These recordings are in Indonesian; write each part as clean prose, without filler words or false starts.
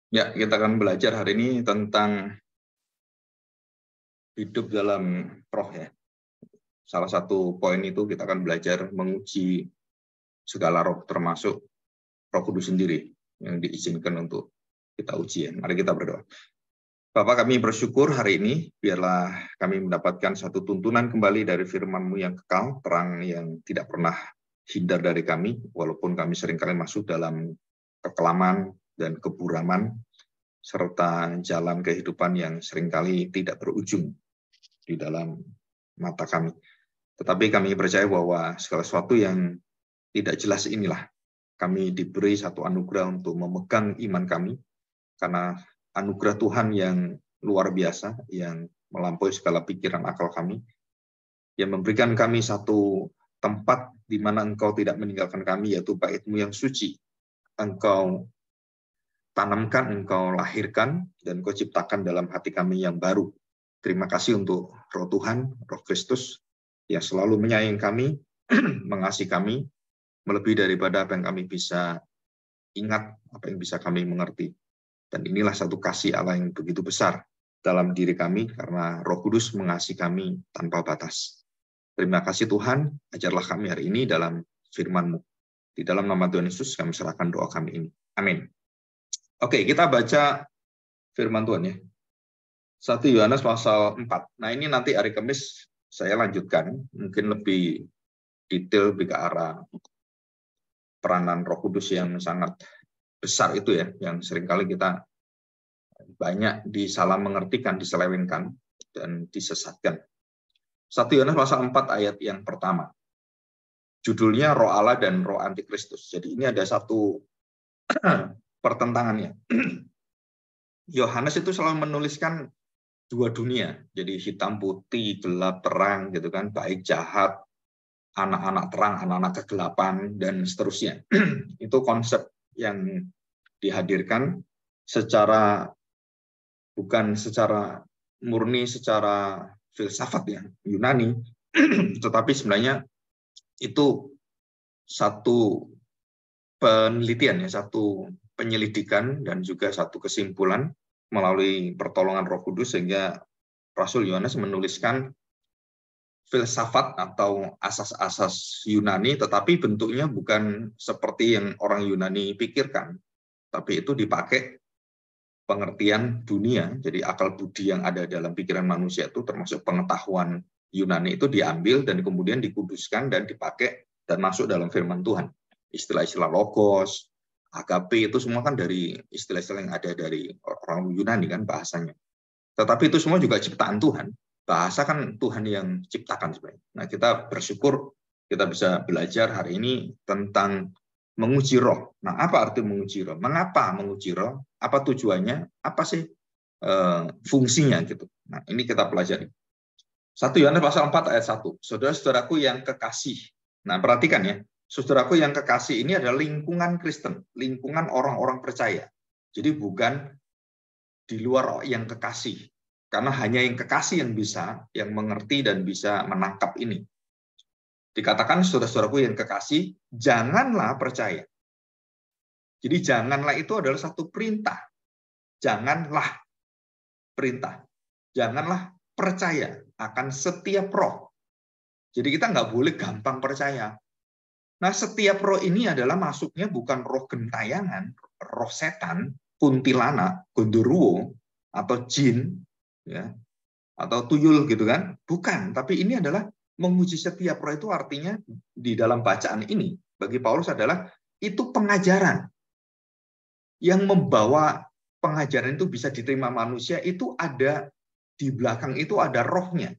Ya, kita akan belajar hari ini tentang hidup dalam roh ya. Salah satu poin itu kita akan belajar menguji segala roh, termasuk Roh Kudus sendiri yang diizinkan untuk kita uji ya. Mari kita berdoa. Bapak, kami bersyukur hari ini, biarlah kami mendapatkan satu tuntunan kembali dari firman-Mu yang kekal, terang yang tidak pernah hindar dari kami, walaupun kami seringkali masuk dalam kekelaman dan keburaman, serta jalan kehidupan yang seringkali tidak berujung di dalam mata kami. Tetapi kami percaya bahwa segala sesuatu yang tidak jelas inilah kami diberi satu anugerah untuk memegang iman kami, karena anugerah Tuhan yang luar biasa, yang melampaui segala pikiran akal kami, yang memberikan kami satu tempat di mana Engkau tidak meninggalkan kami, yaitu bait-Mu yang suci. Engkau tanamkan, Engkau lahirkan, dan Engkau ciptakan dalam hati kami yang baru. Terima kasih untuk Roh Tuhan, Roh Kristus, yang selalu menyayangi kami, mengasihi kami, melebihi daripada apa yang kami bisa ingat, apa yang bisa kami mengerti. Dan inilah satu kasih Allah yang begitu besar dalam diri kami, karena Roh Kudus mengasihi kami tanpa batas. Terima kasih Tuhan, ajarlah kami hari ini dalam firman-Mu. Di dalam nama Tuhan Yesus kami serahkan doa kami ini. Amin. Oke, kita baca firman Tuhan ya. 1 Yohanes pasal 4. Nah, ini nanti hari Kamis saya lanjutkan, mungkin lebih detail, lebih ke arah peranan Roh Kudus yang sangat besar itu ya, yang seringkali kita banyak disalah mengertikan, diselewengkan, dan disesatkan. 1 Yohanes pasal 4 ayat yang pertama. Judulnya Roh Allah dan Roh Antikristus. Jadi ini ada satu pertentangannya. Yohanes itu selalu menuliskan dua dunia. Jadi hitam putih, gelap terang gitu kan, baik jahat, anak-anak terang, anak-anak kegelapan, dan seterusnya. Itu konsep yang dihadirkan secara bukan secara murni, secara filsafat ya, Yunani, tetapi sebenarnya itu satu penelitian ya, satu penyelidikan dan juga satu kesimpulan melalui pertolongan Roh Kudus, sehingga Rasul Yohanes menuliskan filsafat atau asas-asas Yunani, tetapi bentuknya bukan seperti yang orang Yunani pikirkan, tapi itu dipakai pengertian dunia. Jadi akal budi yang ada dalam pikiran manusia itu, termasuk pengetahuan Yunani, itu diambil dan kemudian dikuduskan dan dipakai dan masuk dalam firman Tuhan. Istilah-istilah logos, agape, itu semua kan dari istilah-istilah yang ada dari orang Yunani kan bahasanya. Tetapi itu semua juga ciptaan Tuhan. Bahasa kan Tuhan yang ciptakan sebenarnya. Nah, kita bersyukur kita bisa belajar hari ini tentang menguji roh. Nah, apa arti menguji roh? Mengapa menguji roh? Apa tujuannya? Apa sih fungsinya gitu? Nah, ini kita pelajari. 1 Yohanes pasal 4 ayat 1. Saudara-saudaraku yang kekasih. Nah, perhatikan ya. Saudaraku yang kekasih ini adalah lingkungan Kristen, lingkungan orang-orang percaya. Jadi bukan di luar yang kekasih. Karena hanya yang kekasih yang bisa, yang mengerti dan bisa menangkap ini. Dikatakan saudara-saudaraku yang kekasih, janganlah percaya. Jadi janganlah itu adalah satu perintah. Janganlah perintah. Janganlah percaya akan setiap roh. Jadi kita nggak boleh gampang percaya. Nah, setiap roh ini adalah masuknya bukan roh gentayangan, roh setan, kuntilanak, gondoruo, atau jin, ya, atau tuyul gitu kan. Bukan, tapi ini adalah menguji setiap roh. Itu artinya di dalam bacaan ini bagi Paulus adalah itu pengajaran yang membawa pengajaran itu bisa diterima manusia. Itu ada di belakang, itu ada rohnya.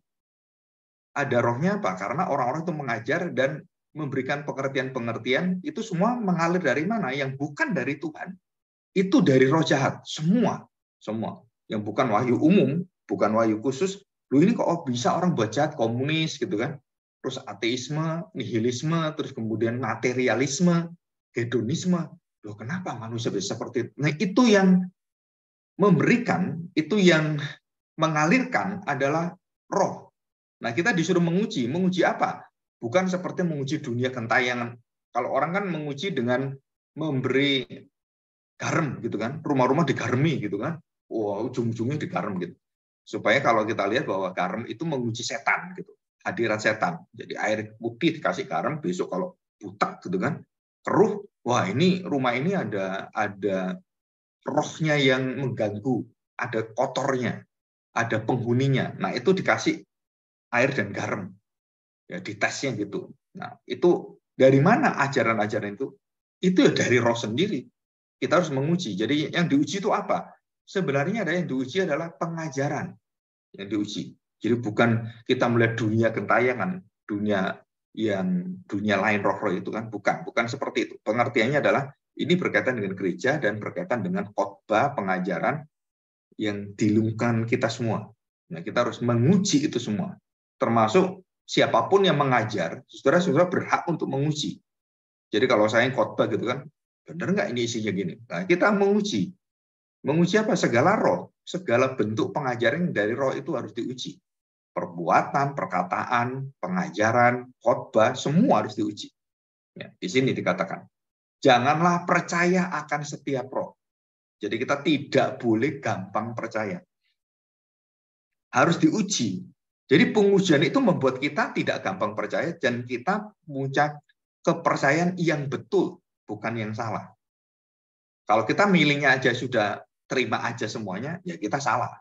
Ada rohnya apa? Karena orang-orang itu mengajar dan memberikan pengertian-pengertian, itu semua mengalir dari mana? Yang bukan dari Tuhan. Itu dari roh jahat, semua. Yang bukan wahyu umum, bukan wahyu khusus. Lu ini kok bisa orang buat jahat, komunis gitu kan. Terus ateisme, nihilisme, terus kemudian materialisme, hedonisme. Loh, kenapa manusia bisa seperti itu? Nah, itu yang memberikan, itu yang mengalirkan adalah roh. Nah, kita disuruh menguji. Menguji apa? Bukan seperti menguji dunia gentayangan. Kalau orang kan menguji dengan memberi garam gitu kan, rumah-rumah digaremi gitu kan, wah ujung-ujungnya digarem gitu. Supaya kalau kita lihat bahwa garam itu menguji setan gitu, hadirat setan. Jadi air putih dikasih garam, besok kalau butek gitu kan, keruh, wah ini rumah ini ada rohnya yang mengganggu, ada kotornya, ada penghuninya. Nah itu dikasih air dan garam, ya ditesnya gitu. Nah itu dari mana ajaran-ajaran itu? Itu ya dari roh sendiri. Kita harus menguji. Jadi yang diuji itu apa? Sebenarnya ada yang diuji adalah pengajaran yang diuji. Jadi bukan kita melihat dunia gentayangan, dunia lain roh-roh itu kan, bukan seperti itu. Pengertiannya adalah ini berkaitan dengan gereja dan berkaitan dengan khotbah pengajaran yang dilungkan kita semua. Nah, kita harus menguji itu semua. Termasuk siapapun yang mengajar, saudara-saudara berhak untuk menguji. Jadi kalau saya khotbah gitu kan, benar nggak ini isinya gini? Nah, kita menguji. Menguji apa? Segala roh, segala bentuk pengajaran dari roh itu harus diuji. Perbuatan, perkataan, pengajaran, khotbah, semua harus diuji. Ya, di sini dikatakan, janganlah percaya akan setiap roh. Jadi kita tidak boleh gampang percaya. Harus diuji. Jadi pengujian itu membuat kita tidak gampang percaya dan kita punya kepercayaan yang betul, bukan yang salah. Kalau kita milihnya aja sudah terima aja semuanya, ya kita salah.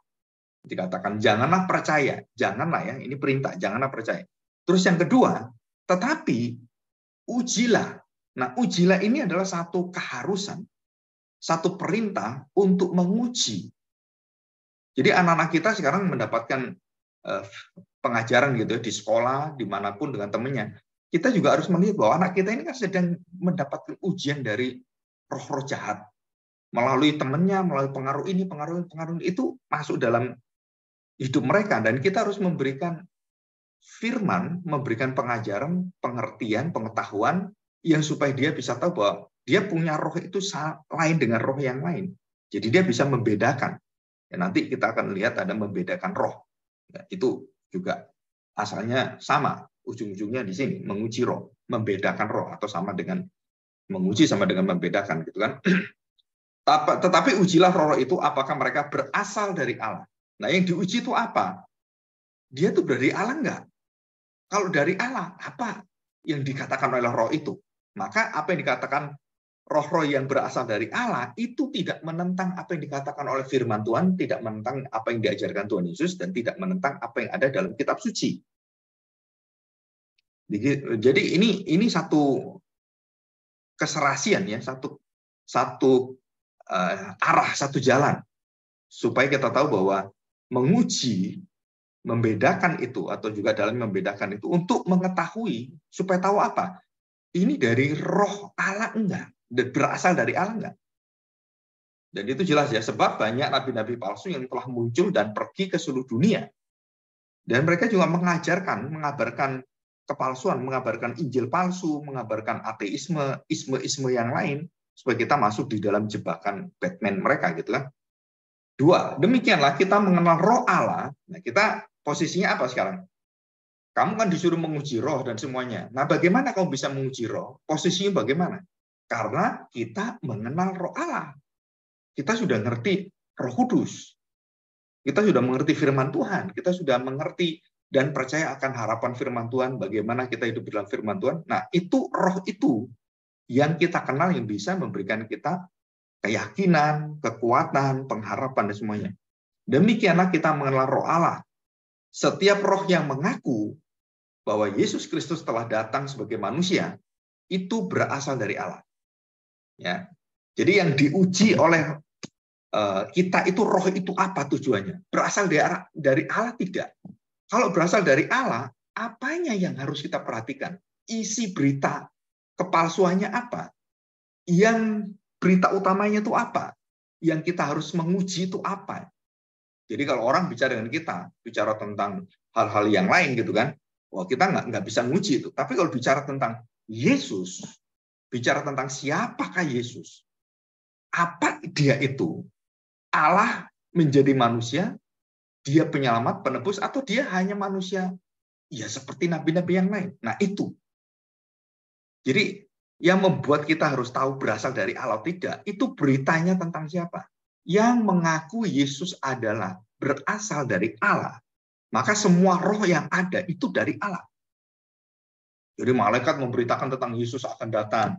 Dikatakan janganlah percaya, janganlah ya, ini perintah, janganlah percaya. Terus yang kedua, tetapi ujilah. Nah, ujilah ini adalah satu keharusan, satu perintah untuk menguji. Jadi anak-anak kita sekarang mendapatkan pengajaran gitu di sekolah, dimanapun dengan temannya. Kita juga harus melihat bahwa anak kita ini kan sedang mendapatkan ujian dari roh-roh jahat. Melalui temannya, melalui pengaruh ini, pengaruh itu masuk dalam hidup mereka. Dan kita harus memberikan firman, memberikan pengajaran, pengertian, pengetahuan, yang supaya dia bisa tahu bahwa dia punya roh itu lain dengan roh yang lain. Jadi dia bisa membedakan. Ya, nanti kita akan lihat ada membedakan roh. Ya, itu juga asalnya sama, ujung-ujungnya di sini, menguji roh, membedakan roh, atau sama dengan menguji sama dengan membedakan gitu kan. Tetapi ujilah roh itu apakah mereka berasal dari Allah. Nah, yang diuji itu apa? Dia tuh dari Allah enggak? Kalau dari Allah, apa yang dikatakan oleh roh itu? Maka apa yang dikatakan roh-roh yang berasal dari Allah itu tidak menentang apa yang dikatakan oleh firman Tuhan, tidak menentang apa yang diajarkan Tuhan Yesus, dan tidak menentang apa yang ada dalam kitab suci. Jadi ini satu keserasian ya, satu arah, satu jalan, supaya kita tahu bahwa menguji, membedakan itu, atau juga dalam membedakan itu untuk mengetahui supaya tahu apa ini dari roh Allah enggak, berasal dari Allah enggak. Dan itu jelas ya, sebab banyak nabi-nabi palsu yang telah muncul dan pergi ke seluruh dunia, dan mereka juga mengajarkan, mengabarkan kepalsuan, mengabarkan Injil palsu, mengabarkan ateisme, isme yang lain, supaya kita masuk di dalam jebakan Batman mereka gitu kan. Dua, demikianlah kita mengenal roh Allah. Nah, kita posisinya apa sekarang? Kamu kan disuruh menguji roh dan semuanya. Nah, bagaimana kamu bisa menguji roh? Posisinya bagaimana? Karena kita mengenal roh Allah. Kita sudah ngerti Roh Kudus. Kita sudah mengerti firman Tuhan. Kita sudah mengerti dan percaya akan harapan firman Tuhan, bagaimana kita hidup dalam firman Tuhan. Nah, itu roh itu yang kita kenal, yang bisa memberikan kita keyakinan, kekuatan, pengharapan, dan semuanya. Demikianlah kita mengenal roh Allah. Setiap roh yang mengaku bahwa Yesus Kristus telah datang sebagai manusia, itu berasal dari Allah. Ya. Jadi yang diuji oleh kita itu roh itu apa tujuannya? Berasal dari Allah tidak? Kalau berasal dari Allah, apanya yang harus kita perhatikan? Isi berita kepalsuannya apa? Yang berita utamanya itu apa? Yang kita harus menguji itu apa? Jadi kalau orang bicara dengan kita, bicara tentang hal-hal yang lain gitu kan, wah kita nggak bisa nguji itu. Tapi kalau bicara tentang Yesus, bicara tentang siapakah Yesus, apa dia itu? Allah menjadi manusia, dia penyelamat, penebus, atau dia hanya manusia ya seperti nabi-nabi yang lain. Nah itu. Jadi Yang membuat kita harus tahu berasal dari Allah tidak, itu beritanya tentang siapa? Yang mengaku Yesus adalah berasal dari Allah, maka semua roh yang ada itu dari Allah. Jadi malaikat memberitakan tentang Yesus akan datang.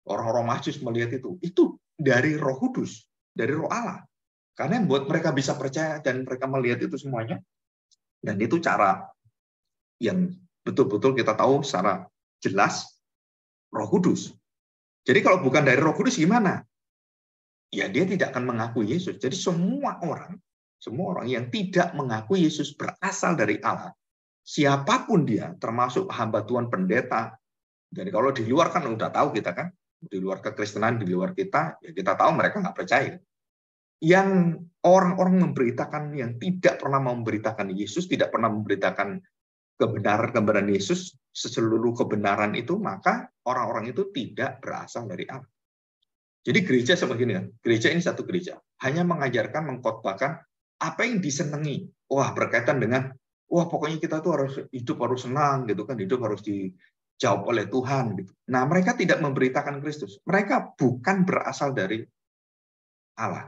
Orang-orang Majus melihat itu dari Roh Kudus, dari Roh Allah. Karena yang buat mereka bisa percaya dan mereka melihat itu semuanya. Dan itu cara yang betul-betul kita tahu secara jelas Roh Kudus. Jadi kalau bukan dari Roh Kudus gimana? Ya dia tidak akan mengaku Yesus. Jadi semua orang yang tidak mengaku Yesus berasal dari Allah, siapapun dia, termasuk hamba Tuhan pendeta. Jadi kalau di luar kan udah tahu kita kan, di luar kekristenan, di luar kita, ya kita tahu mereka nggak percaya. Yang orang-orang memberitakan yang tidak pernah memberitakan Yesus, tidak pernah memberitakan kebenaran Yesus, seluruh kebenaran itu, maka orang-orang itu tidak berasal dari Allah. Jadi gereja seperti ini, gereja ini satu gereja, hanya mengajarkan, mengkhotbahkan apa yang disenangi. Wah, berkaitan dengan, wah pokoknya kita tuh harus senang, gitu kan, hidup harus dijawab oleh Tuhan. Gitu. Nah, mereka tidak memberitakan Kristus. Mereka bukan berasal dari Allah.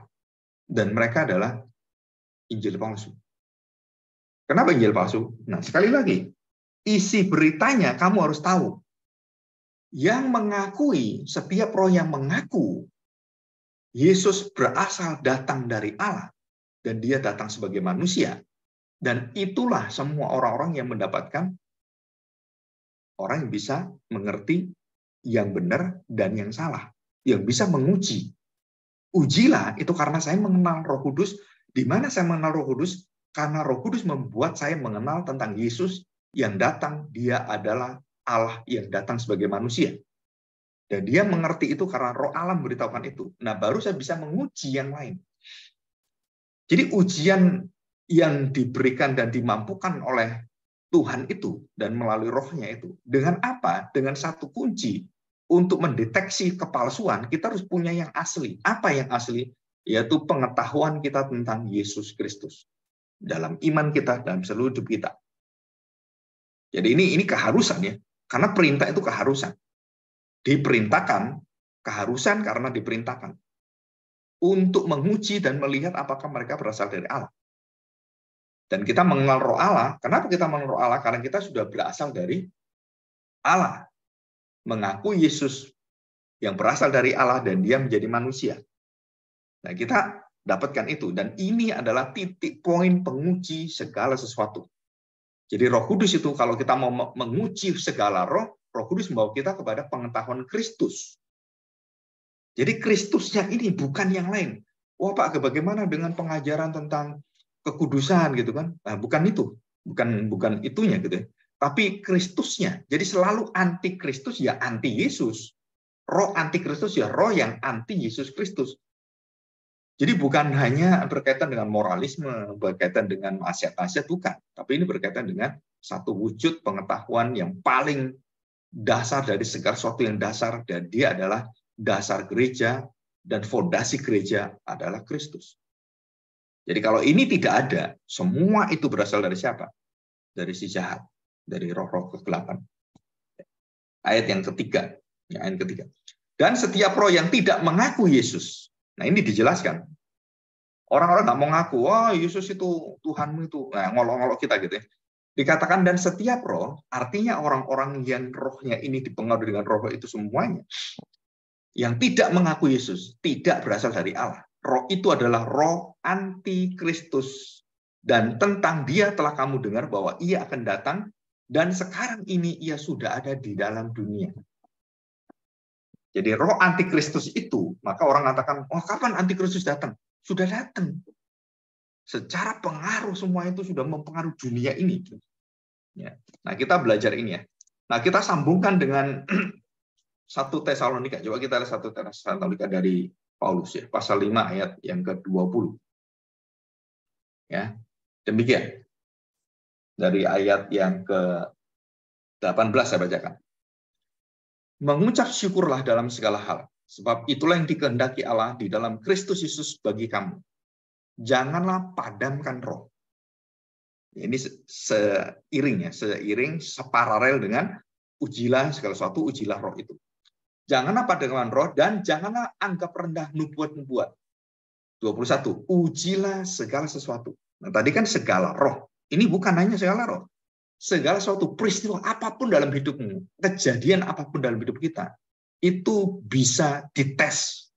Dan mereka adalah Injil palsu. Kenapa Injil palsu? Nah, sekali lagi, isi beritanya kamu harus tahu. Yang mengakui, setiap roh yang mengaku Yesus berasal datang dari Allah, dan dia datang sebagai manusia. Dan itulah semua orang-orang yang mendapatkan, orang yang bisa mengerti yang benar dan yang salah. Yang bisa menguji. Ujilah itu karena saya mengenal Roh Kudus. Di mana saya mengenal Roh Kudus? Karena Roh Kudus membuat saya mengenal tentang Yesus yang datang. Dia adalah Allah yang datang sebagai manusia. Dan dia mengerti itu karena Roh Allah memberitahukan itu. Nah, baru saya bisa menguji yang lain. Jadi ujian yang diberikan dan dimampukan oleh Tuhan itu dan melalui rohnya itu. Dengan apa? Dengan satu kunci. Untuk mendeteksi kepalsuan, kita harus punya yang asli. Apa yang asli? Yaitu pengetahuan kita tentang Yesus Kristus. Dalam iman kita, dalam seluruh hidup kita. Jadi ini keharusan ya. Karena perintah itu keharusan. Diperintahkan, keharusan karena diperintahkan. Untuk menguji dan melihat apakah mereka berasal dari Allah. Dan kita mengenal Roh Allah. Kenapa kita mengenal Roh Allah? Karena kita sudah berasal dari Allah. Mengaku Yesus yang berasal dari Allah dan dia menjadi manusia. Nah, kita dapatkan itu. Dan ini adalah titik poin penguji segala sesuatu. Jadi Roh Kudus itu kalau kita mau menguji segala roh, Roh Kudus membawa kita kepada pengetahuan Kristus. Jadi Kristusnya ini bukan yang lain. Wah Pak, bagaimana dengan pengajaran tentang kekudusan gitu kan? Nah, bukan itu, bukan itunya gitu ya. Tapi Kristusnya. Jadi selalu anti Kristus ya anti Yesus. Roh anti Kristus ya roh yang anti Yesus Kristus. Jadi bukan hanya berkaitan dengan moralisme, berkaitan dengan nasihat-nasihat, bukan. Tapi ini berkaitan dengan satu wujud pengetahuan yang paling dasar dari segala sesuatu yang dasar, dan dia adalah dasar gereja, dan fondasi gereja adalah Kristus. Jadi kalau ini tidak ada, semua itu berasal dari siapa? Dari si jahat, dari roh-roh kegelapan. Ayat yang ketiga. Ayat ketiga. Dan setiap roh yang tidak mengaku Yesus. Nah ini dijelaskan. Orang-orang nggak mau ngaku, wah Yesus itu Tuhanmu itu. Nah, ngolok-ngolok kita gitu ya. Dikatakan dan setiap roh, artinya orang-orang yang rohnya ini dipengaruhi dengan roh itu semuanya. Yang tidak mengaku Yesus, tidak berasal dari Allah. Roh itu adalah roh anti-Kristus. Dan tentang dia telah kamu dengar bahwa ia akan datang, dan sekarang ini ia sudah ada di dalam dunia. Jadi roh anti-Kristus itu, maka orang katakan, oh kapan anti-Kristus datang? Sudah datang. Secara pengaruh semua itu sudah mempengaruhi dunia ini. Ya. Nah kita belajar ini ya. Nah kita sambungkan dengan 1 Tesalonika. Coba kita lihat 1 Tesalonika dari Paulus ya, pasal 5 ayat yang ke-20. Ya. Demikian. Dari ayat yang ke-18 saya bacakan. Mengucap syukurlah dalam segala hal, sebab itulah yang dikehendaki Allah di dalam Kristus Yesus bagi kamu. Janganlah padamkan roh. Ini seiring, separalel dengan ujilah segala sesuatu, ujilah roh itu. Janganlah pada dengan roh, dan janganlah anggap rendah nubuat-nubuat. 21. Ujilah segala sesuatu. Nah, tadi kan segala roh. Ini bukan hanya segala roh. Segala suatu peristiwa apapun dalam hidupmu, kejadian apapun dalam hidup kita, itu bisa dites.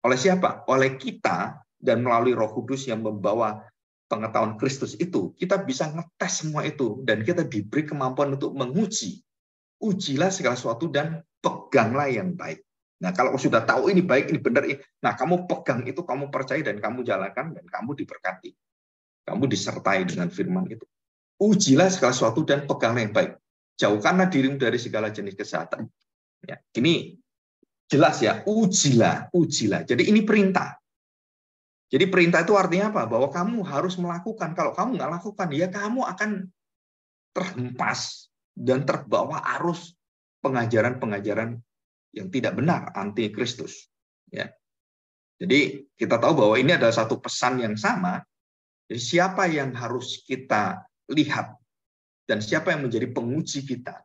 Oleh siapa? Oleh kita, dan melalui Roh Kudus yang membawa pengetahuan Kristus itu, kita bisa ngetes semua itu, dan kita diberi kemampuan untuk menguji. Ujilah segala sesuatu dan peganglah yang baik. Nah, kalau sudah tahu ini baik, ini benar, nah kamu pegang itu, kamu percaya dan kamu jalankan, dan kamu diberkati. Kamu disertai dengan firman itu. Ujilah segala sesuatu dan peganglah yang baik. Jauhkanlah dirimu dari segala jenis kejahatan. Ya, ini jelas ya, ujilah, ujilah. Jadi ini perintah. Jadi perintah itu artinya apa? Bahwa kamu harus melakukan. Kalau kamu nggak lakukan, ya kamu akan terhempas dan terbawa arus pengajaran-pengajaran yang tidak benar, anti Kristus. Ya. Jadi kita tahu bahwa ini adalah satu pesan yang sama. Jadi siapa yang harus kita lihat dan siapa yang menjadi penguji kita?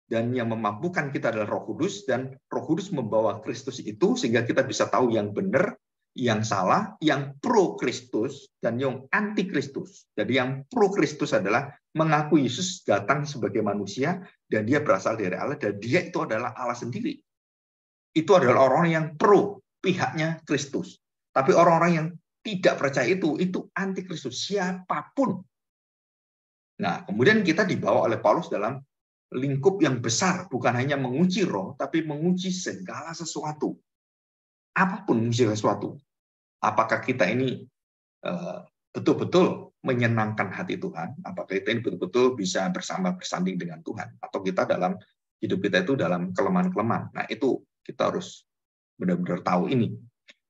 Dan yang memampukan kita adalah Roh Kudus, dan Roh Kudus membawa Kristus itu sehingga kita bisa tahu yang benar, yang salah, yang pro Kristus, dan yang anti Kristus. Jadi yang pro Kristus adalah mengaku Yesus datang sebagai manusia, dan dia berasal dari Allah, dan dia itu adalah Allah sendiri. Itu adalah orang yang pro pihaknya Kristus. Tapi orang-orang yang tidak percaya itu anti Kristus, siapapun. Nah, kemudian kita dibawa oleh Paulus dalam lingkup yang besar, bukan hanya menguji roh, tapi menguji segala sesuatu. Apapun menguji sesuatu. Apakah kita ini betul-betul menyenangkan hati Tuhan? Apakah kita ini betul-betul bisa bersanding dengan Tuhan? Atau kita dalam hidup kita itu dalam kelemahan-kelemahan? Nah, itu kita harus benar-benar tahu ini.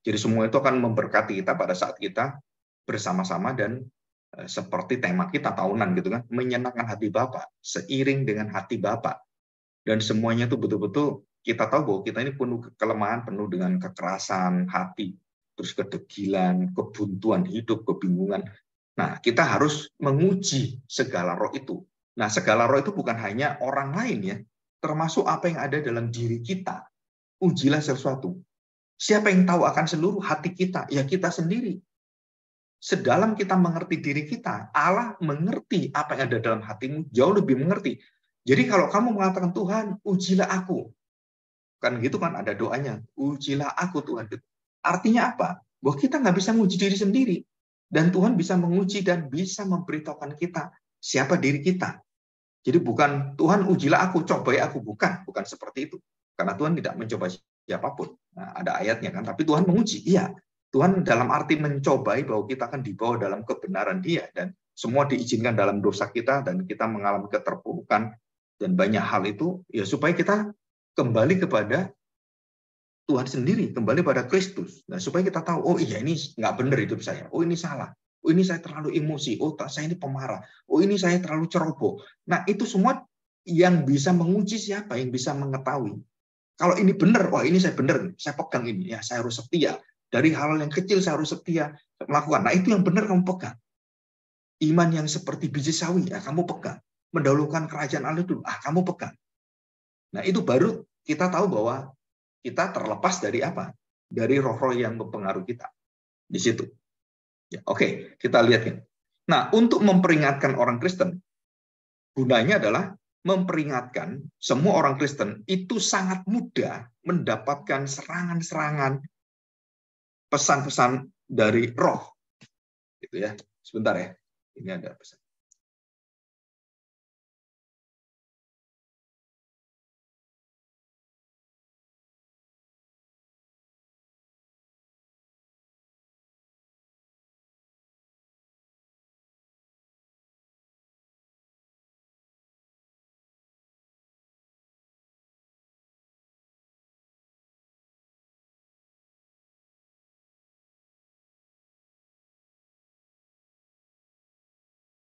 Jadi semua itu akan memberkati kita pada saat kita bersama-sama dan seperti tema kita tahunan gitu kan, menyenangkan hati Bapa, seiring dengan hati Bapa. Dan semuanya itu betul-betul kita tahu bahwa kita ini penuh kelemahan, penuh dengan kekerasan hati, terus kedegilan, kebuntuan hidup, kebingungan. Nah, kita harus menguji segala roh itu. Nah, segala roh itu bukan hanya orang lain ya, termasuk apa yang ada dalam diri kita. Ujilah sesuatu. Siapa yang tahu akan seluruh hati kita? Ya kita sendiri. Sedalam kita mengerti diri kita, Allah mengerti apa yang ada dalam hatimu, jauh lebih mengerti. Jadi kalau kamu mengatakan, Tuhan, ujilah aku. Kan gitu kan, ada doanya. Ujilah aku, Tuhan. Artinya apa? Bahwa kita nggak bisa menguji diri sendiri. Dan Tuhan bisa menguji dan bisa memberitahukan kita siapa diri kita. Jadi bukan, Tuhan ujilah aku, cobai aku. Bukan seperti itu. Karena Tuhan tidak mencoba siapapun. Nah, ada ayatnya kan, tapi Tuhan menguji. Iya, Tuhan dalam arti mencobai bahwa kita akan dibawa dalam kebenaran Dia, dan semua diizinkan dalam dosa kita, dan kita mengalami keterpurukan dan banyak hal itu ya supaya kita kembali kepada Tuhan sendiri, kembali pada Kristus. Nah, supaya kita tahu, oh iya ini nggak benar hidup saya, oh ini salah, oh ini saya terlalu emosi, oh saya ini pemarah, oh ini saya terlalu ceroboh. Nah, itu semua yang bisa menguji siapa, yang bisa mengetahui. Kalau ini benar, wah ini saya benar, saya pegang ini, ya saya harus setia. Dari hal yang kecil saya harus setia melakukan. Nah, itu yang benar kamu pegang. Iman yang seperti biji sawi, ya kamu pegang. Mendahulukan kerajaan Allah dulu, kamu pegang. Nah, itu baru kita tahu bahwa kita terlepas dari apa? Dari roh-roh yang mempengaruhi kita. Di situ. Ya, oke, kita lihat ini. Nah, untuk memperingatkan orang Kristen, gunanya adalah memperingatkan semua orang Kristen itu sangat mudah mendapatkan serangan-serangan pesan-pesan dari roh. Gitu ya. Sebentar ya. Ini ada pesan.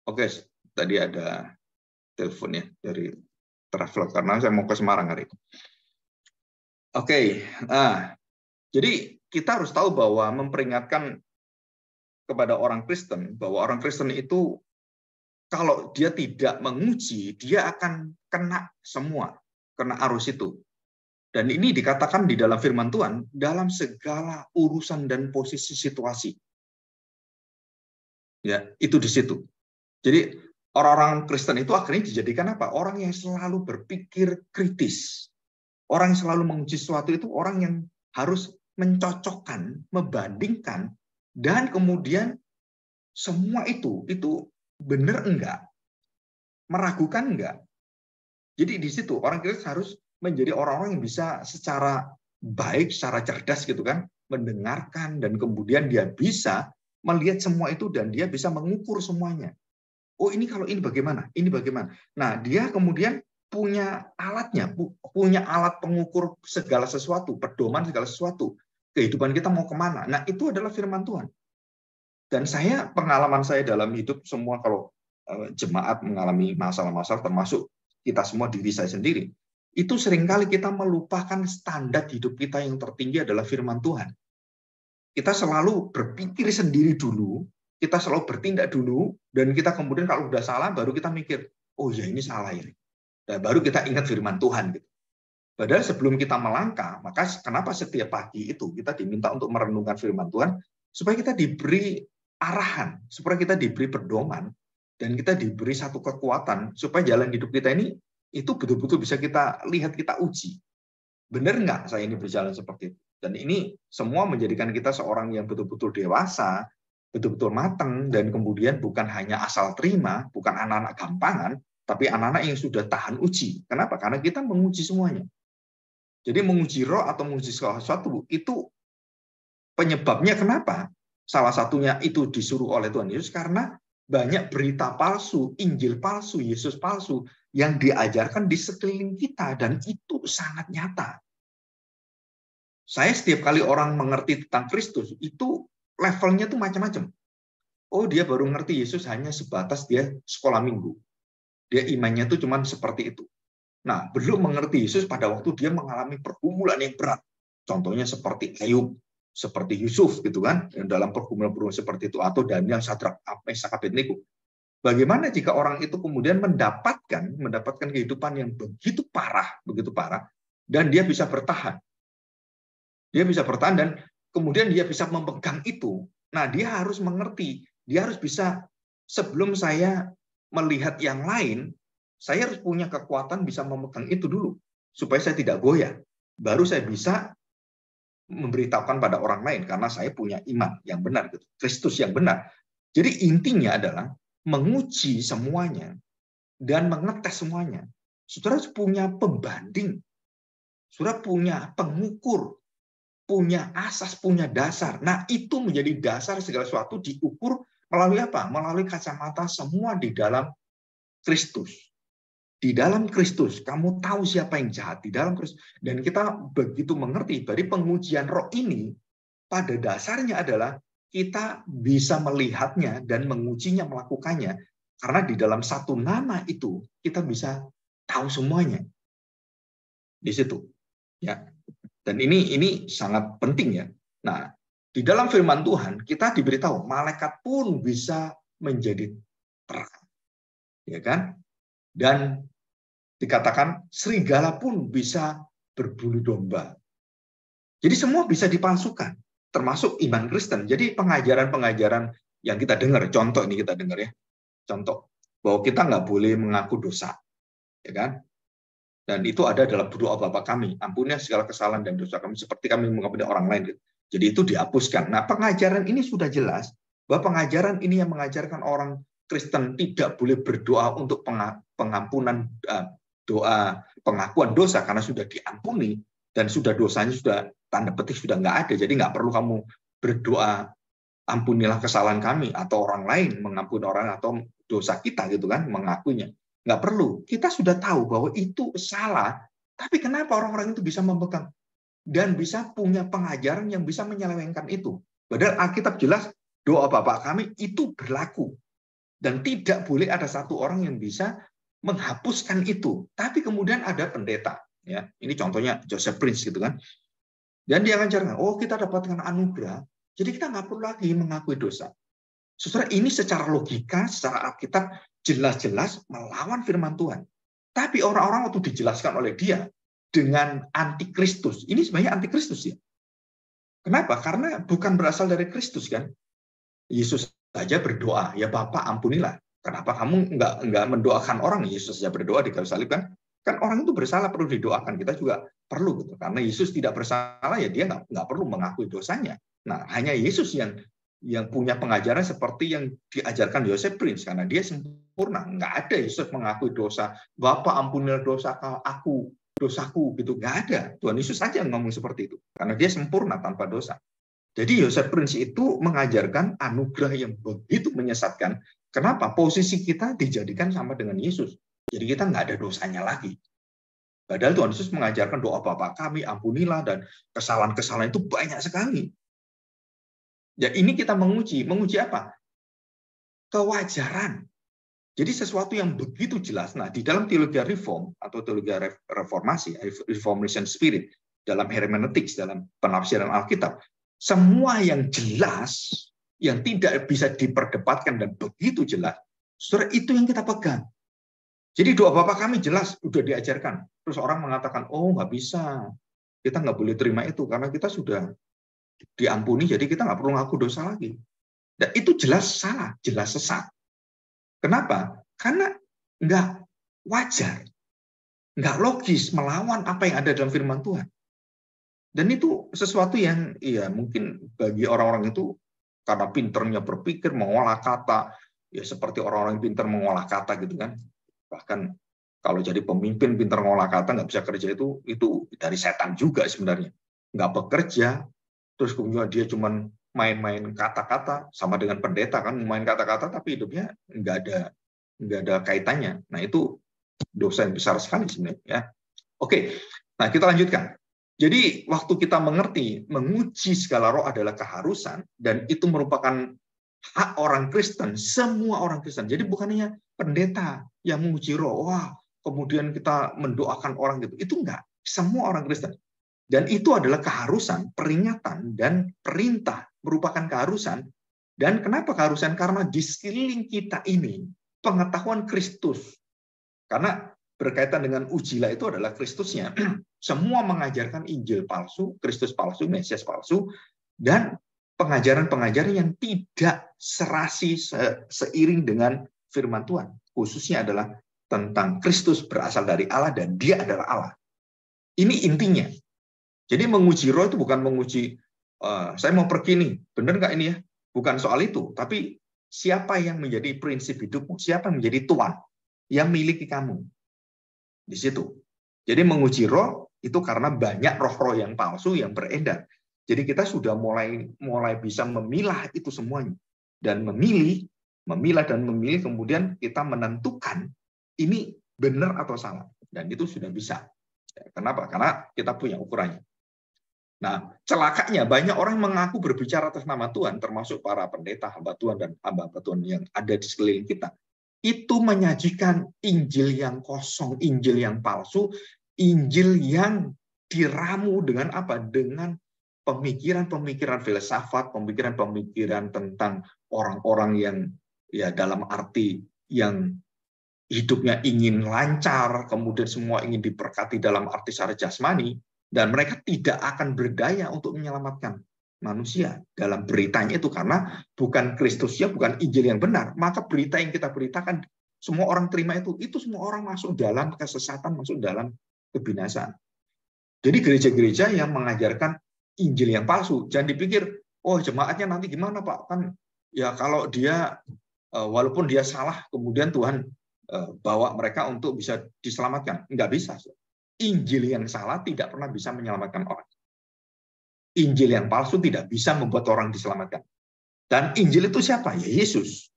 Oke, tadi ada telepon ya dari travel karena saya mau ke Semarang hari ini. Oke, nah jadi kita harus tahu bahwa memperingatkan kepada orang Kristen bahwa orang Kristen itu kalau dia tidak menguji dia akan kena semua, kena arus itu. Dan ini dikatakan di dalam firman Tuhan, dalam segala urusan dan posisi situasi. Ya, itu di situ. Jadi orang-orang Kristen itu akhirnya dijadikan apa? Orang yang selalu berpikir kritis. Orang yang selalu menguji sesuatu itu orang yang harus mencocokkan, membandingkan, dan kemudian semua itu benar enggak? Meragukan enggak? Jadi di situ orang Kristen harus menjadi orang-orang yang bisa secara baik, secara cerdas gitu kan, mendengarkan dan kemudian dia bisa melihat semua itu dan dia bisa mengukur semuanya. Oh ini kalau ini bagaimana? Ini bagaimana? Nah dia kemudian punya alatnya, punya alat pengukur segala sesuatu, pedoman segala sesuatu. Kehidupan kita mau kemana? Nah itu adalah firman Tuhan. Dan pengalaman saya dalam hidup semua kalau jemaat mengalami masalah-masalah termasuk kita semua diri saya sendiri, itu seringkali kita melupakan standar hidup kita yang tertinggi adalah firman Tuhan. Kita selalu berpikir sendiri dulu, kita selalu bertindak dulu, dan kita kemudian kalau udah salah baru kita mikir, oh ya ini salah ini. Dan baru kita ingat firman Tuhan. Gitu. Padahal sebelum kita melangkah, maka kenapa setiap pagi itu kita diminta untuk merenungkan firman Tuhan, supaya kita diberi arahan, supaya kita diberi pedoman, dan kita diberi satu kekuatan, supaya jalan hidup kita ini itu betul-betul bisa kita lihat, kita uji. Benar nggak saya ini berjalan seperti itu? Dan ini semua menjadikan kita seorang yang betul-betul dewasa, betul-betul matang, dan kemudian bukan hanya asal terima, bukan anak-anak gampangan, tapi anak-anak yang sudah tahan uji. Kenapa? Karena kita menguji semuanya. Jadi menguji roh atau menguji sesuatu, itu penyebabnya kenapa? Salah satunya itu disuruh oleh Tuhan Yesus karena banyak berita palsu, Injil palsu, Yesus palsu yang diajarkan di sekeliling kita, dan itu sangat nyata. Saya setiap kali orang mengerti tentang Kristus, itu levelnya tuh macam-macam. Oh, dia baru ngerti Yesus hanya sebatas dia sekolah minggu. Dia imannya tuh cuma seperti itu. Nah, belum mengerti Yesus pada waktu dia mengalami pergumulan yang berat. Contohnya seperti Ayub, seperti Yusuf gitu kan, yang dalam pergumulan seperti itu, atau Daniel, Sadrak, Mesak, Abednego. Bagaimana jika orang itu kemudian mendapatkan kehidupan yang begitu parah, dan dia bisa bertahan. Dia bisa bertahan dan kemudian dia bisa memegang itu. Nah, dia harus mengerti, dia harus bisa, sebelum saya melihat yang lain, saya harus punya kekuatan bisa memegang itu dulu, supaya saya tidak goyah. Baru saya bisa memberitahukan pada orang lain, karena saya punya iman yang benar, Kristus yang benar. Jadi intinya adalah menguji semuanya dan mengetes semuanya. Saudara harus punya pembanding, saudara punya pengukur, punya asas, punya dasar. Nah, itu menjadi dasar segala sesuatu diukur melalui apa? Melalui kacamata semua di dalam Kristus. Di dalam Kristus, kamu tahu siapa yang jahat di dalam Kristus. Dan kita begitu mengerti dari pengujian roh ini, pada dasarnya adalah kita bisa melihatnya dan mengujinya, melakukannya. Karena di dalam satu nama itu, kita bisa tahu semuanya. Di situ. Ya. Dan ini sangat penting ya. Nah, di dalam firman Tuhan, kita diberitahu, malaikat pun bisa menjadi terang. Ya kan? Dan dikatakan serigala pun bisa berbulu domba. Jadi semua bisa dipalsukan, termasuk iman Kristen. Jadi pengajaran-pengajaran yang kita dengar, contoh ini kita dengar ya, contoh bahwa kita nggak boleh mengaku dosa, ya kan? Dan itu ada dalam doa Bapa kami, ampunilah segala kesalahan dan dosa kami seperti kami mengampuni orang lain. Jadi itu dihapuskan. Nah, pengajaran ini sudah jelas bahwa pengajaran ini yang mengajarkan orang Kristen tidak boleh berdoa untuk pengampunan doa pengakuan dosa karena sudah diampuni dan sudah dosanya sudah tanda petik sudah nggak ada, jadi nggak perlu kamu berdoa ampunilah kesalahan kami atau orang lain mengampuni orang atau dosa kita gitu kan, mengakuinya nggak perlu. Kita sudah tahu bahwa itu salah, tapi kenapa orang-orang itu bisa memegang dan bisa punya pengajaran yang bisa menyelewengkan itu? Padahal Alkitab jelas doa Bapa kami itu berlaku dan tidak boleh ada satu orang yang bisa menghapuskan itu. Tapi kemudian ada pendeta, ya. Ini contohnya Joseph Prince gitu kan. Dan dia akan oh kita dapatkan anugerah, jadi kita nggak perlu lagi mengakui dosa. Saudara, ini secara logika, secara Alkitab jelas-jelas melawan firman Tuhan. Tapi orang-orang waktu dijelaskan oleh dia, dengan antikristus. Ini sebenarnya antikristus ya. Kenapa? Karena bukan berasal dari Kristus kan. Yesus saja berdoa, ya Bapa ampunilah. Kenapa kamu nggak mendoakan orang? Yesus saja berdoa di kayu salib kan? Kan orang itu bersalah perlu didoakan. Kita juga perlu gitu. Karena Yesus tidak bersalah ya dia nggak perlu mengakui dosanya. Nah hanya Yesus yang punya pengajaran seperti yang diajarkan Joseph Prince karena dia sempurna. Nggak ada Yesus mengakui dosa. Bapa ampunilah dosaku gitu. Nggak ada. Tuhan Yesus saja yang ngomong seperti itu. Karena dia sempurna tanpa dosa. Jadi Joseph Prince itu mengajarkan anugerah yang begitu menyesatkan. Kenapa? Posisi kita dijadikan sama dengan Yesus. Jadi kita nggak ada dosanya lagi. Padahal Tuhan Yesus mengajarkan doa Bapa kami, ampunilah, dan kesalahan-kesalahan itu banyak sekali. Ya ini kita menguji apa? Kewajaran. Jadi sesuatu yang begitu jelas. Nah, di dalam teologi reform atau teologi reformasi, reformation spirit, dalam hermeneutics, dalam penafsiran Alkitab, semua yang jelas, yang tidak bisa diperdebatkan dan begitu jelas, saudara, itu yang kita pegang. Jadi doa Bapa kami jelas, udah diajarkan. Terus orang mengatakan, oh nggak bisa, kita nggak boleh terima itu, karena kita sudah diampuni, jadi kita nggak perlu ngaku dosa lagi. Dan itu jelas salah, jelas sesat. Kenapa? Karena nggak wajar, nggak logis, melawan apa yang ada dalam firman Tuhan. Dan itu sesuatu yang ya mungkin bagi orang-orang itu karena pinternya berpikir, mengolah kata, ya seperti orang-orang yang pinter mengolah kata gitu kan. Bahkan kalau jadi pemimpin pinter mengolah kata nggak bisa kerja itu dari setan juga sebenarnya. Nggak bekerja, terus kemudian dia cuma main-main kata-kata sama dengan pendeta kan, main kata-kata tapi hidupnya nggak ada kaitannya. Nah itu dosa yang besar sekali sebenarnya. Ya. Oke, nah kita lanjutkan. Jadi waktu kita menguji segala roh adalah keharusan, dan itu merupakan hak orang Kristen, semua orang Kristen. Jadi bukan hanya pendeta yang menguji roh, wah kemudian kita mendoakan orang gitu. Itu enggak, semua orang Kristen. Dan itu adalah keharusan, peringatan, dan perintah merupakan keharusan. Dan kenapa keharusan? Karena di sekeliling kita ini pengetahuan Kristus. Karena berkaitan dengan ujilah itu adalah Kristusnya. Semua mengajarkan Injil palsu, Kristus palsu, Mesias palsu, dan pengajaran-pengajaran yang tidak serasi seiring dengan firman Tuhan. Khususnya adalah tentang Kristus berasal dari Allah dan dia adalah Allah. Ini intinya. Jadi menguji roh itu bukan menguji, saya mau pergi nih, benar nggak ini ya? Bukan soal itu, tapi siapa yang menjadi prinsip hidupmu, siapa yang menjadi Tuhan, yang miliki kamu. Di situ. Jadi menguji roh itu karena banyak roh-roh yang palsu yang beredar. Jadi kita sudah mulai bisa memilah itu semuanya dan memilah dan memilih, kemudian kita menentukan ini benar atau salah, dan itu sudah bisa. Kenapa? Karena kita punya ukurannya. Nah, celakanya banyak orang mengaku berbicara atas nama Tuhan, termasuk para pendeta, hamba Tuhan dan hamba Tuhan yang ada di sekeliling kita. Itu menyajikan Injil yang kosong, Injil yang palsu, Injil yang diramu dengan apa? Dengan pemikiran-pemikiran filsafat, pemikiran-pemikiran tentang orang-orang yang ya dalam arti yang hidupnya ingin lancar, kemudian semua ingin diberkati dalam arti secara jasmani, dan mereka tidak akan berdaya untuk menyelamatkan manusia dalam beritanya itu, karena bukan Kristusnya, bukan Injil yang benar. Maka berita yang kita beritakan, semua orang terima itu semua orang masuk dalam kesesatan, masuk dalam kebinasaan. Jadi gereja-gereja yang mengajarkan Injil yang palsu, jangan dipikir, oh jemaatnya nanti gimana Pak? Kan ya kalau dia, walaupun dia salah, kemudian Tuhan bawa mereka untuk bisa diselamatkan. Nggak bisa. Injil yang salah tidak pernah bisa menyelamatkan orang. Injil yang palsu tidak bisa membuat orang diselamatkan. Dan Injil itu siapa? Ya Yesus.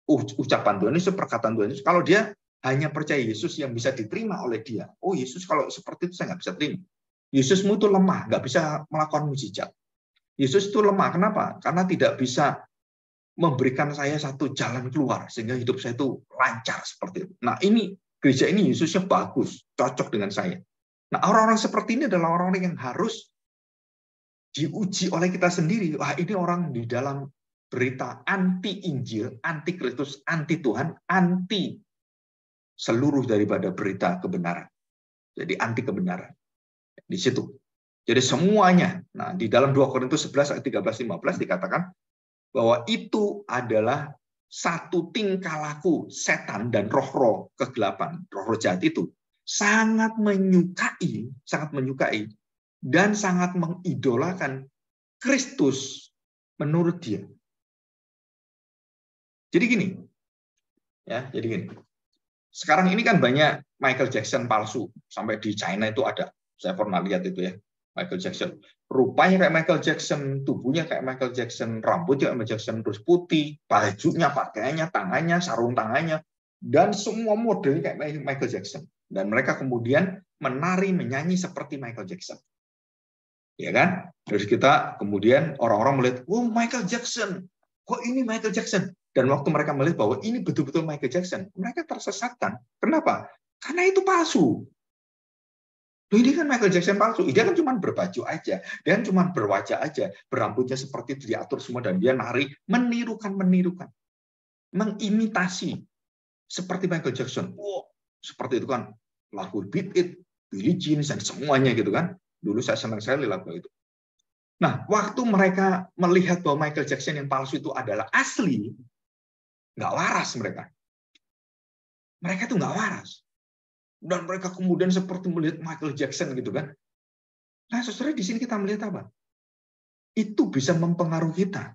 Ucapan Tuhan Yesus, perkataan Tuhan Yesus. Kalau dia hanya percaya Yesus yang bisa diterima oleh dia. Oh Yesus kalau seperti itu saya nggak bisa terima. Yesusmu itu lemah, nggak bisa melakukan mukjizat. Yesus itu lemah. Kenapa? Karena tidak bisa memberikan saya satu jalan keluar sehingga hidup saya itu lancar seperti itu. Nah ini gereja ini Yesusnya bagus, cocok dengan saya. Nah orang-orang seperti ini adalah orang-orang yang harus diuji oleh kita sendiri. Wah ini orang di dalam berita anti Injil, anti Kristus, anti Tuhan, anti seluruh daripada berita kebenaran. Jadi anti kebenaran. Di situ. Jadi semuanya. Nah, di dalam 2 Korintus 11 ayat 13-15 dikatakan bahwa itu adalah satu tingkah laku setan dan roh-roh kegelapan, roh-roh jahat itu sangat menyukai dan sangat mengidolakan Kristus menurut dia. Jadi gini, ya, jadi gini. Sekarang ini kan banyak Michael Jackson palsu, sampai di China itu ada. Saya pernah lihat itu ya, Michael Jackson. Rupanya kayak Michael Jackson, tubuhnya kayak Michael Jackson, rambutnya kayak Michael Jackson, terus putih, bajunya, pakaiannya, tangannya, sarung tangannya, dan semua modelnya kayak Michael Jackson. Dan mereka kemudian menari, menyanyi seperti Michael Jackson. Ya kan? Terus kita kemudian orang-orang melihat, oh Michael Jackson, kok ini Michael Jackson? Dan waktu mereka melihat bahwa ini betul-betul Michael Jackson, mereka tersesatkan. Kenapa? Karena itu palsu. Loh, ini kan Michael Jackson palsu. Dia kan cuma berbaju aja, dia kan cuma berwajah aja, berambutnya seperti itu diatur semua dan dia nari, menirukan, mengimitasi seperti Michael Jackson. Oh, seperti itu kan lagu Beat It, Billie Jean dan semuanya gitu kan. Dulu saya senang sekali lagu itu. Nah, waktu mereka melihat bahwa Michael Jackson yang palsu itu adalah asli, nggak waras mereka. Mereka tuh nggak waras. Dan mereka kemudian seperti melihat Michael Jackson gitu kan. Nah, saudara, di sini kita melihat apa? Itu bisa mempengaruhi kita.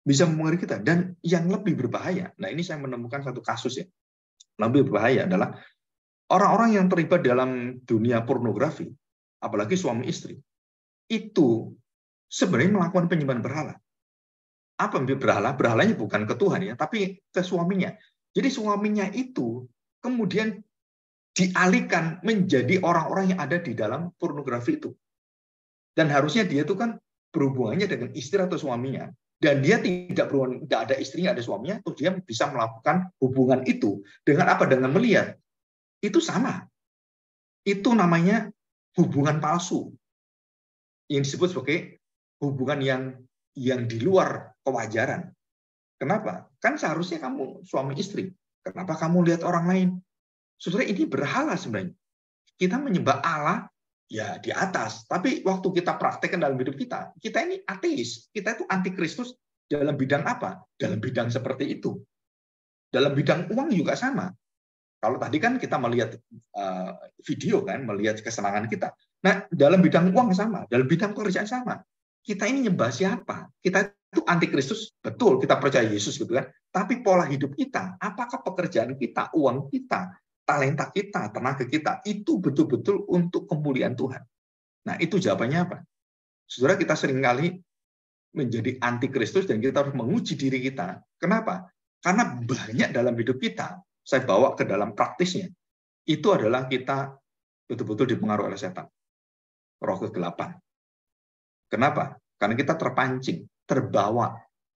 Bisa mempengaruhi kita. Dan yang lebih berbahaya, nah ini saya menemukan satu kasus ya. Lebih berbahaya adalah orang-orang yang terlibat dalam dunia pornografi, apalagi suami istri, itu sebenarnya melakukan penyembahan berhala. Apa berhala? Berhalanya bukan ke Tuhan ya, tapi ke suaminya. Jadi suaminya itu kemudian dialihkan menjadi orang-orang yang ada di dalam pornografi itu. Dan harusnya dia itu kan berhubungannya dengan istri atau suaminya. Dan dia tidak ada istrinya, ada suaminya, terus dia bisa melakukan hubungan itu. Dengan apa? Dengan melihat. Itu sama. Itu namanya hubungan palsu. Yang disebut sebagai hubungan yang di luar kewajaran. Kenapa? Kan seharusnya kamu suami istri. Kenapa kamu lihat orang lain? Saudara, ini berhala sebenarnya. Kita menyembah Allah ya di atas. Tapi waktu kita praktekkan dalam hidup kita ini ateis. Kita itu anti Kristus dalam bidang apa? Dalam bidang seperti itu. Dalam bidang uang juga sama. Kalau tadi kan kita melihat video kan, melihat kesenangan kita. Nah, dalam bidang uang sama, dalam bidang pekerjaan sama. Kita ini nyembah siapa? Kita itu anti Kristus, betul, kita percaya Yesus gitu kan. Tapi pola hidup kita, apakah pekerjaan kita, uang kita, talenta kita, tenaga kita, itu betul-betul untuk kemuliaan Tuhan. Nah, itu jawabannya apa? Saudara, kita seringkali menjadi anti Kristus dan kita harus menguji diri kita. Kenapa? Karena banyak dalam hidup kita, saya bawa ke dalam praktisnya, itu adalah kita betul-betul dipengaruhi oleh setan. Roh kegelapan. Kenapa? Karena kita terpancing, terbawa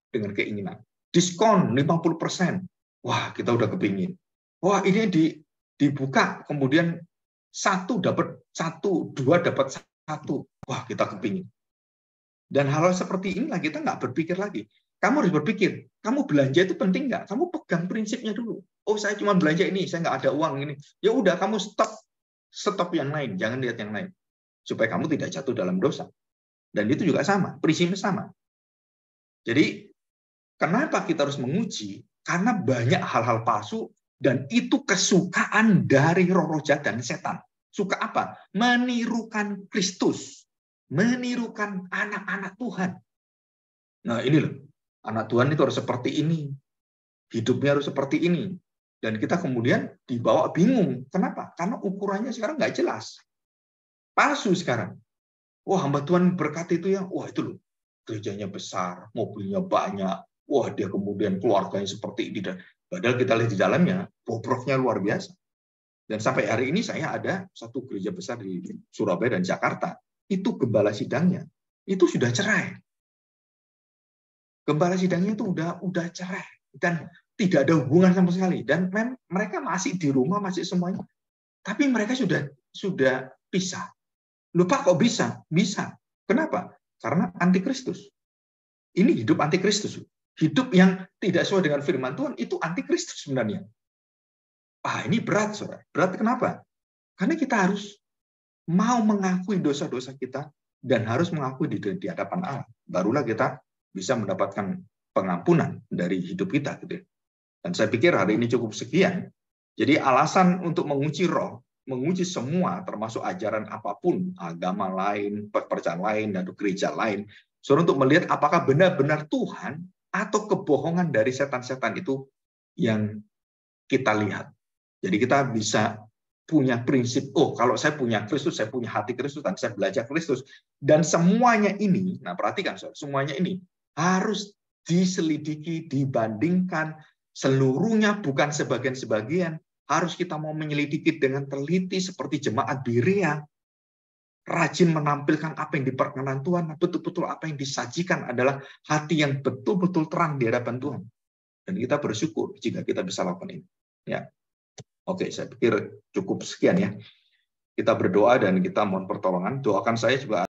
dengan keinginan. Diskon 50%. Wah, kita udah kepingin. Wah, ini dibuka, kemudian 1 dapat 1, 2 dapat 1. Wah, kita kepingin. Dan hal seperti inilah kita nggak berpikir lagi. Kamu harus berpikir, kamu belanja itu penting nggak? Kamu pegang prinsipnya dulu. Oh, saya cuma belanja ini, saya nggak ada uang ini. Ya udah, kamu stop yang lain, jangan lihat yang lain. Supaya kamu tidak jatuh dalam dosa. Dan itu juga sama, prinsipnya sama. Jadi, kenapa kita harus menguji? Karena banyak hal-hal palsu, dan itu kesukaan dari roh-roh jahat dan setan. Suka apa? Menirukan Kristus. Menirukan anak-anak Tuhan. Nah, ini loh. Anak Tuhan itu harus seperti ini. Hidupnya harus seperti ini. Dan kita kemudian dibawa bingung. Kenapa? Karena ukurannya sekarang nggak jelas. Palsu sekarang. Wah, hamba Tuhan berkati itu ya. Wah, itu loh. Gerejanya besar, mobilnya banyak. Wah, dia kemudian keluarganya seperti ini. Padahal kita lihat di dalamnya, bobroknya luar biasa. Dan sampai hari ini saya ada satu gereja besar di Surabaya dan Jakarta. Itu gembala sidangnya. Itu sudah cerai. Gembala sidangnya itu udah cerai dan tidak ada hubungan sama sekali, dan mereka masih di rumah, masih semuanya, tapi mereka sudah pisah. Lupa kok bisa? Bisa. Kenapa? Karena anti Kristus. Ini hidup anti Kristus. Hidup yang tidak sesuai dengan firman Tuhan itu anti Kristus sebenarnya. Ini berat, saudara. Berat kenapa? Karena kita harus mau mengakui dosa-dosa kita dan harus mengakui di hadapan Allah. Barulah kita bisa mendapatkan pengampunan dari hidup kita. Gitu. Dan saya pikir hari ini cukup sekian. Jadi alasan untuk menguji roh, menguji semua, termasuk ajaran apapun, agama lain, percayaan lain, dan gereja lain, suruh untuk melihat apakah benar-benar Tuhan atau kebohongan dari setan-setan itu yang kita lihat. Jadi kita bisa punya prinsip, oh kalau saya punya Kristus, saya punya hati Kristus, dan saya belajar Kristus. Dan semuanya ini, nah perhatikan, semuanya ini harus diselidiki, dibandingkan, seluruhnya bukan sebagian-sebagian, harus kita mau menyelidiki dengan teliti seperti jemaat Berea, rajin menampilkan apa yang diperkenan Tuhan, betul-betul apa yang disajikan adalah hati yang betul-betul terang di hadapan Tuhan. Dan kita bersyukur jika kita bisa lakukan ini. Ya, oke, saya pikir cukup sekian ya. Kita berdoa dan kita mohon pertolongan. Doakan saya juga